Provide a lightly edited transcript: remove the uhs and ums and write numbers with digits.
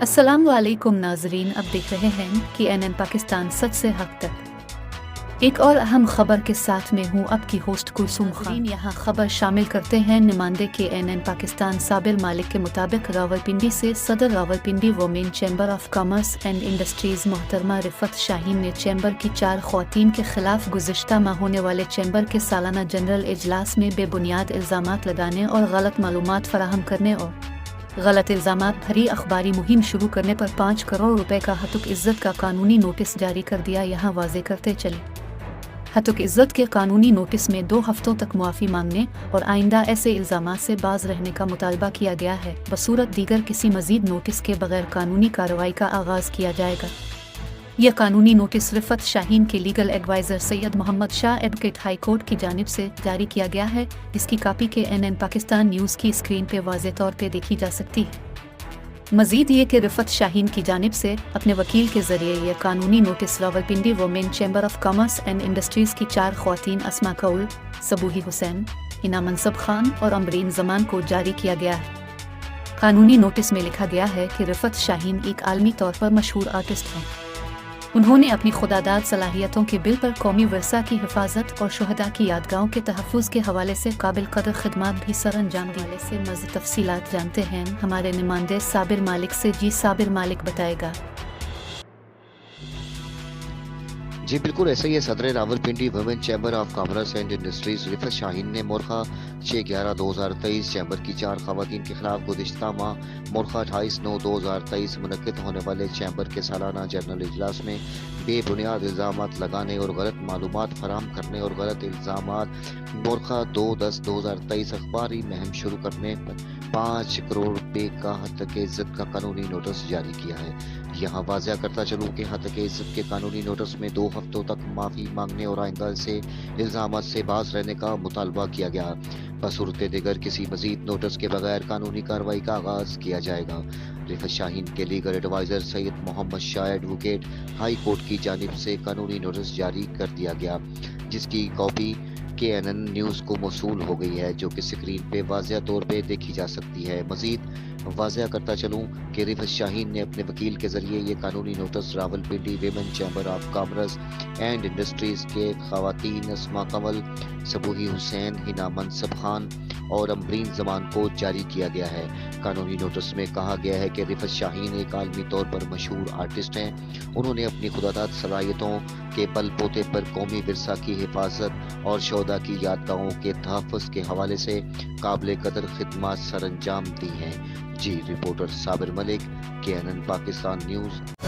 अस्सलाम वालेकुम नाजरीन, अब देख रहे हैं कि एनएन पाकिस्तान सच से हक तक। एक और अहम खबर के साथ में हूँ आपकी होस्ट कुलसूम खान। यहाँ खबर शामिल करते हैं नुमाइंदे के एनएन पाकिस्तान साबिर मालिक के मुताबिक रावलपिंडी से सदर Rawalpindi women chamber of commerce and industries मोहतरमा रिफत शाहीन ने चैम्बर की 4 ख्वातीन के खिलाफ गुज़िश्ता माह होने वाले चैम्बर के सालाना जनरल इजलास में बेबुनियाद इल्ज़ामात लगाने और गलत मालूमात फराहम करने और गलत इल्ज़ामात भरी अखबारी मुहिम शुरू करने पर 5 करोड़ रुपए का हतुक इज़्ज़त का कानूनी नोटिस जारी कर दिया। यहाँ वाज़े करते चले, हतुक इज़्ज़त के कानूनी नोटिस में 2 हफ्तों तक मुआफ़ी मांगने और आइंदा ऐसे इल्ज़ामात से बाज रहने का मुतालबा किया गया है। बसूरत दीगर किसी मज़ीद नोटिस के बगैर कानूनी कार्रवाई का आगाज़ किया जाएगा। यह कानूनी नोटिस रिफत शाहीन के legal adviser Syed Mohammad Shah advocate high court की जानिब से जारी किया गया है, जिसकी कापी के एनएन पाकिस्तान न्यूज़ की स्क्रीन पे वाज़े तौर पे देखी जा सकती है। मज़ीद ये कि रिफत शाहीन की जानिब से अपने वकील के ज़रिए यह कानूनी notice Rawalpindi women chamber of commerce and industries की 4 ख्वातीन अस्मा कौल, सबूही हुसैन, हिना मनसब खान और अम्बरीन जमान को जारी किया गया है। कानूनी नोटिस में लिखा गया है कि रिफत शाहीन एक आलमी तौर पर मशहूर आर्टिस्ट हैं। उन्होंने अपनी खुदादाद सलाहियतों के बिल पर कौमी विरसा की हिफाजत और शुहदा की यादगाहों के तहफ़्फ़ुज़ के हवाले से काबिल कदर खिदमात भी सर अंजाम दी। से मज़ीद तफ़सीलात जानते हैं हमारे नुमाइंदे साबिर मालिक से। जी साबिर मालिक बताएगा। जी बिल्कुल ऐसा ही है। सदर Rawalpindi women chamber of commerce and industries Rifat Shaheen ने मोरखा 6/11/2023 चैम्बर की 4 खवातीन के खिलाफ गुज़िश्ता माह मोरखा 28/9/2023 मुनक्किद होने वाले चैम्बर के सालाना जनरल इजलास में बेबुनियाद इल्ज़ामात लगाने और गलत मालूमात फराहम करने और गलत इल्ज़ामात मोरखा 2/10/2023 अखबारी मुहिम शुरू करने पर 5 करोड़ रुपए का हद के इज़्ज़त का कानूनी नोटिस जारी किया है। यहाँ वाज़िया करता चलूँ कि हद के इज़्ज़त के कानूनी नोटिस में 2 हफ्तों तक माफ़ी मांगने और आइंदा से इल्ज़ामात से बाज रहने का मुतालबा किया गया। बसूरत दिगर किसी मज़ीद नोटिस के बगैर कानूनी कार्रवाई का आगाज़ किया जाएगा। रिफत शाहीन के legal adviser Syed Mohammad Shah advocate high court की जानिब से कानूनी नोटिस जारी कर दिया गया, जिसकी कॉपी KNN न्यूज़ को मौसूल हो गई है, जो कि स्क्रीन पे वाज़िया तौर पे देखी जा सकती है। मज़ीद वाज़िया करता चलूँ कि रिफत शाहीन ने अपने वकील के ज़रिए ये कानूनी notice Rawalpindi women chamber of commerce and industries के खवातीन अस्मा कमल, सबूही हुसैन, हिना मनसब खान और अम्बरीन जमान को जारी किया गया है। कानूनी नोटिस में कहा गया है कि रिफत शाहीन एक आलमी तौर पर मशहूर आर्टिस्ट हैं। उन्होंने अपनी खुदादाद सलाहियतों के बल पोते पर कौमी विरसा की हिफाजत और शोहदा की यादगाहों के तहफ़्फ़ुज़ के हवाले से काबिल कदर खिदमात सर अंजाम दी हैं। जी reporter Sabir Malik, KNN Pakistan news.